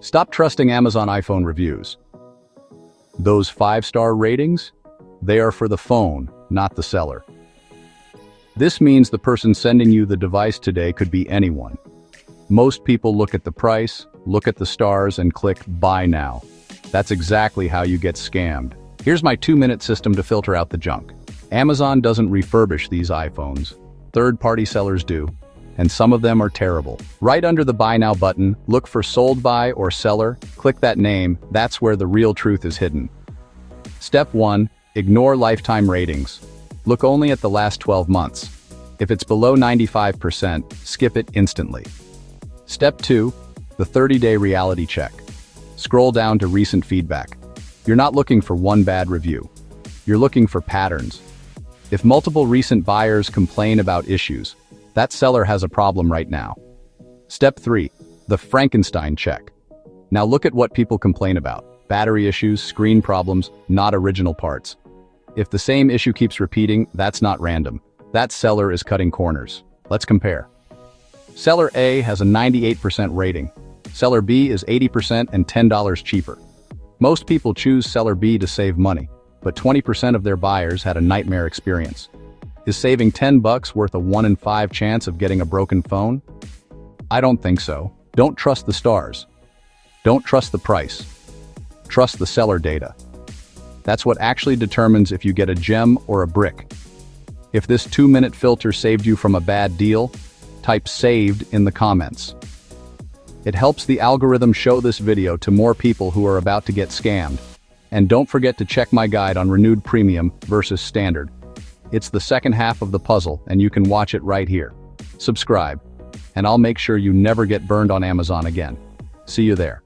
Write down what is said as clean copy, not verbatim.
Stop trusting Amazon iPhone reviews. Those 5-star ratings? They are for the phone, not the seller. This means the person sending you the device today could be anyone. Most people look at the price, look at the stars, and click Buy Now. That's exactly how you get scammed. Here's my 2-minute system to filter out the junk. Amazon doesn't refurbish these iPhones. Third-party sellers do, and some of them are terrible. Right under the Buy Now button, look for Sold By or Seller. Click that name. That's where the real truth is hidden. Step 1. Ignore lifetime ratings. Look only at the last 12 months. If it's below 95%, skip it instantly. Step 2. The 30-day reality check. Scroll down to recent feedback. You're not looking for one bad review. You're looking for patterns. If multiple recent buyers complain about issues, that seller has a problem right now. Step 3. The Frankenstein check. Now look at what people complain about. Battery issues, screen problems, not original parts. If the same issue keeps repeating, that's not random. That seller is cutting corners. Let's compare. Seller A has a 98% rating. Seller B is 80% and $10 cheaper. Most people choose Seller B to save money, but 20% of their buyers had a nightmare experience. Is saving $10 worth a 1 in 5 chance of getting a broken phone? I don't think so. Don't trust the stars. Don't trust the price. Trust the seller data. That's what actually determines if you get a gem or a brick. If this 2-minute filter saved you from a bad deal, type saved in the comments. It helps the algorithm show this video to more people who are about to get scammed. And don't forget to check my guide on renewed premium versus standard. It's the second half of the puzzle, and you can watch it right here. Subscribe, and I'll make sure you never get burned on Amazon again. See you there.